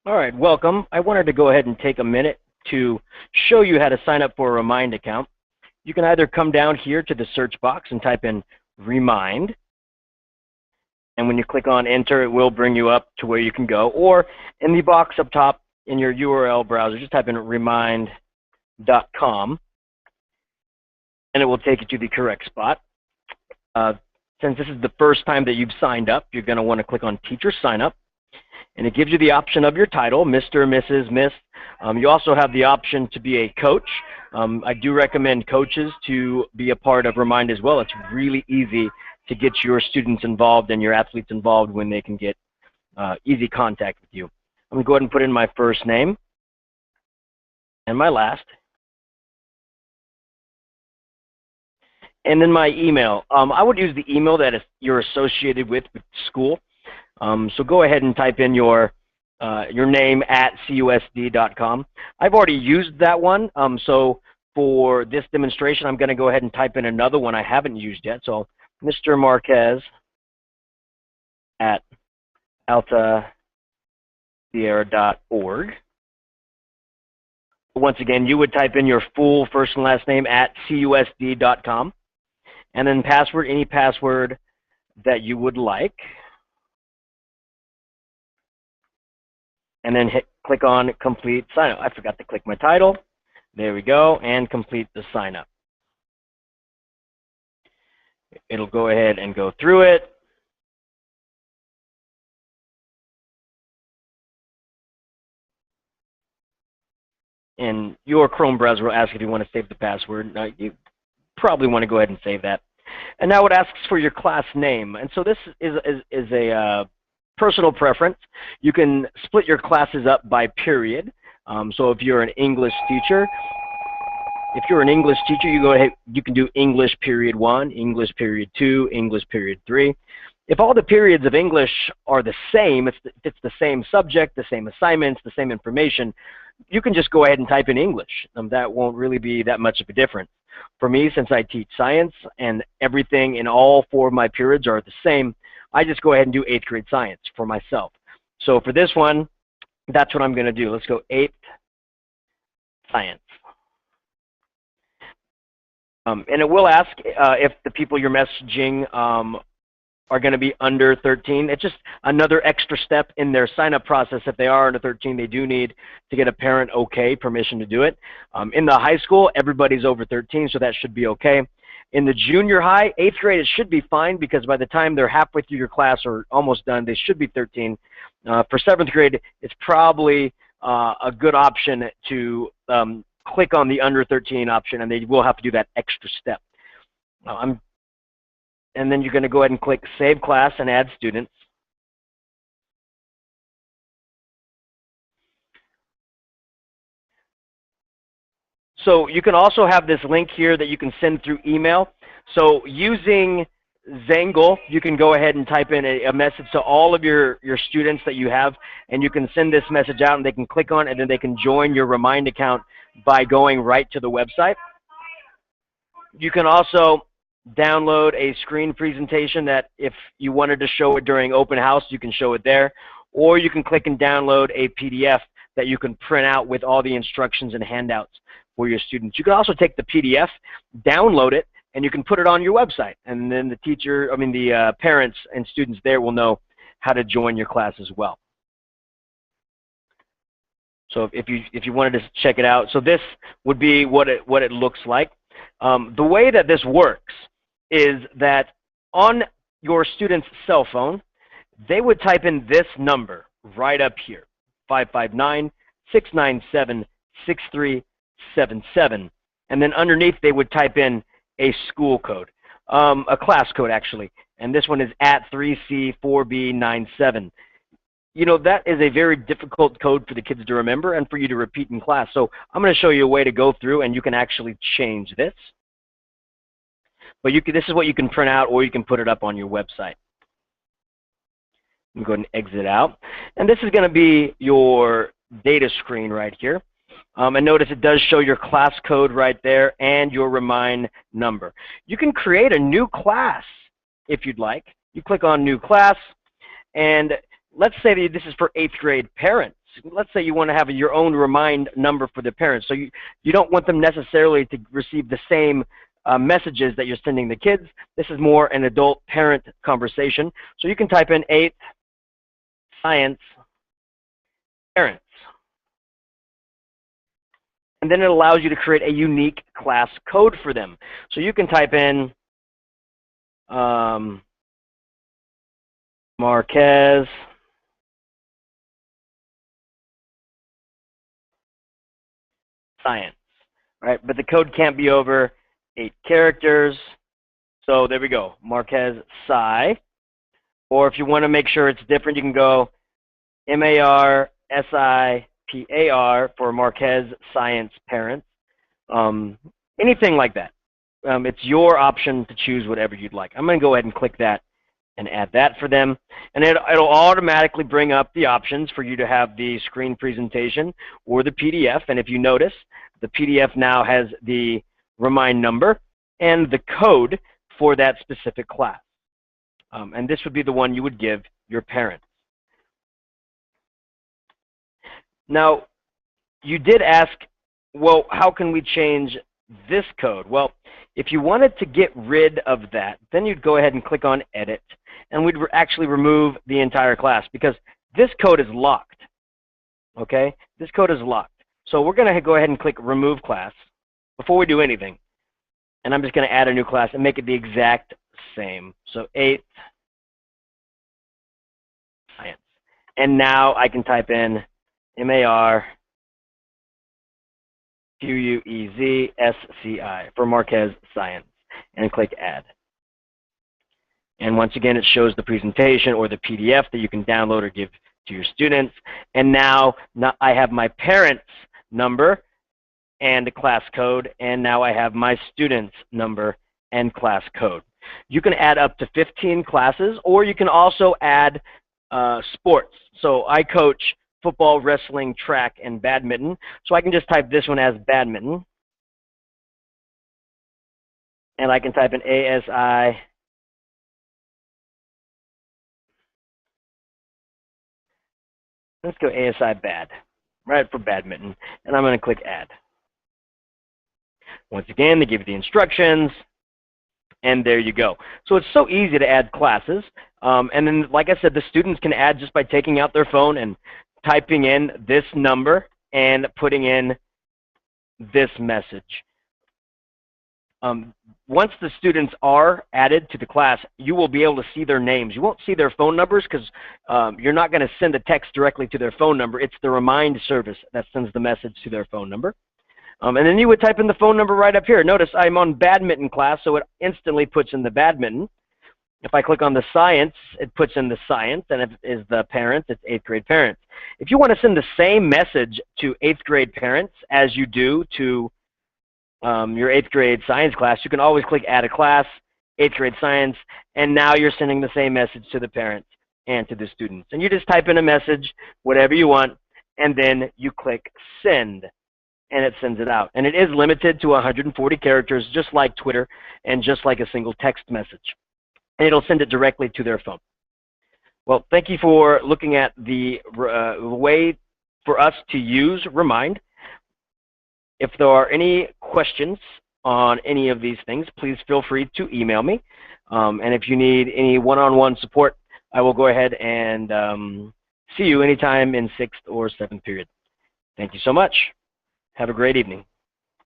All right, welcome. I wanted to go ahead and take a minute to show you how to sign up for a Remind account. You can either come down here to the search box and type in Remind, and when you click on Enter, it will bring you up to where you can go, or in the box up top in your URL browser, just type in remind.com, and it will take you to the correct spot. Since this is the first time that you've signed up, you're going to want to click on Teacher Sign Up. And it gives you the option of your title, Mr., Mrs., Miss. You also have the option to be a coach. I do recommend coaches to be a part of Remind as well. It's really easy to get your students involved and your athletes involved when they can get easy contact with you. I'm going to go ahead and put in my first name and my last. And then my email. I would use the email that you're associated with school. So go ahead and type in your name at CUSD.com. I've already used that one, so for this demonstration, I'm going to go ahead and type in another one I haven't used yet. So Mr. Marquez at altasierra.org. Once again, you would type in your full first and last name at CUSD.com, and then password, any password that you would like. And then click on Complete Sign Up. I forgot to click my title. There we go, and complete the sign up. It'll go ahead and go through it. And your Chrome browser will ask if you want to save the password. You probably want to go ahead and save that. And now it asks for your class name. And so this is a personal preference. You can split your classes up by period. So if you're an English teacher, you go ahead, you can do English period 1, English period 2, English period 3. If all the periods of English are the same, if it's the same subject, the same assignments, the same information, you can just go ahead and type in English. That won't really be that much of a difference. For me, since I teach science and everything in all 4 of my periods are the same, I just go ahead and do 8th grade science for myself. So for this one, that's what I'm going to do. Let's go 8th science. And it will ask if the people you're messaging are going to be under 13. It's just another extra step in their sign-up process. If they are under 13, they do need to get a parent permission to do it. In the high school, everybody's over 13, so that should be okay. In the junior high, 8th grade, it should be fine because by the time they're halfway through your class or almost done, they should be 13. For 7th grade, it's probably a good option to click on the under 13 option, and they will have to do that extra step. And then you're going to go ahead and click Save Class and Add Students. So you can also have this link here that you can send through email. So using Zangle, you can go ahead and type in a message to all of your students that you have, and you can send this message out, and they can click on it, and then they can join your Remind account by going right to the website. You can also download a screen presentation that if you wanted to show it during open house, you can show it there, or you can click and download a PDF that you can print out with all the instructions and handouts for your students. You can also take the PDF, download it, and you can put it on your website, and then the parents and students there will know how to join your class as well. So if you wanted to check it out, so this would be what it looks like. The way that this works is that on your student's cell phone, they would type in this number right up here, 559-697-6377, and then underneath they would type in a school code, a class code actually, and this one is at 3C4B97. You know, that is a very difficult code for the kids to remember and for you to repeat in class. So I'm going to show you a way to go through, and you can actually change this. But this is what you can print out, or you can put it up on your website. I'm going to exit out. And this is going to be your data screen right here. And notice it does show your class code right there and your Remind number. You can create a new class if you'd like. You click on New Class, and let's say that this is for 8th grade parents. let's say you want to have your own remind number for the parents. So you don't want them necessarily to receive the same messages that you're sending the kids. This is more an adult-parent conversation. So you can type in 8th Science Parents. And then it allows you to create a unique class code for them. So you can type in Marquez Science, right? But the code can't be over 8 characters. So there we go, Marquez Sci. Or if you want to make sure it's different, you can go MARSIPAR for Marquez Science Parents. Anything like that. It's your option to choose whatever you'd like. I'm going to go ahead and click that and add that for them. And it'll automatically bring up the options for you to have the screen presentation or the PDF. And if you notice, the PDF now has the remind number and the code for that specific class. And this would be the one you would give your parents. Now, you did ask, well, how can we change this code? Well, if you wanted to get rid of that, then you'd go ahead and click on Edit, and we'd actually remove the entire class because this code is locked, okay? This code is locked. So we're going to go ahead and click Remove Class before we do anything. And I'm just going to add a new class and make it the exact same. So 8th Science. And now I can type in MARQUEZSCI for Marquez Science and click Add. And once again, it shows the presentation or the PDF that you can download or give to your students. And now I have my parents' number and class code, and now I have my students' number and class code. You can add up to 15 classes, or you can also add sports. So I coach football, wrestling, track, and badminton. So I can just type this one as badminton. And I can type in ASI. Let's go ASI bad, right, for badminton. And I'm going to click Add. Once again, they give you the instructions. And there you go. So it's so easy to add classes. And then, like I said, the students can add just by taking out their phone and typing in this number and putting in this message. Once the students are added to the class, you will be able to see their names. You won't see their phone numbers because you're not going to send a text directly to their phone number. It's the Remind service that sends the message to their phone number. And then you would type in the phone number right up here. Notice I'm on badminton class, so it instantly puts in the badminton. If I click on the science, it puts in the science, and if it is the parents, it's 8th grade parents. If you want to send the same message to 8th grade parents as you do to your 8th grade science class, you can always click Add a Class, 8th grade science, and now you're sending the same message to the parents and to the students. And you just type in a message, whatever you want, and then you click Send, and it sends it out. And it is limited to 140 characters, just like Twitter and just like a single text message. And it'll send it directly to their phone. Well, thank you for looking at the way for us to use Remind. If there are any questions on any of these things, please feel free to email me. And if you need any one-on-one support, I will go ahead and see you anytime in 6th or 7th period. Thank you so much. Have a great evening.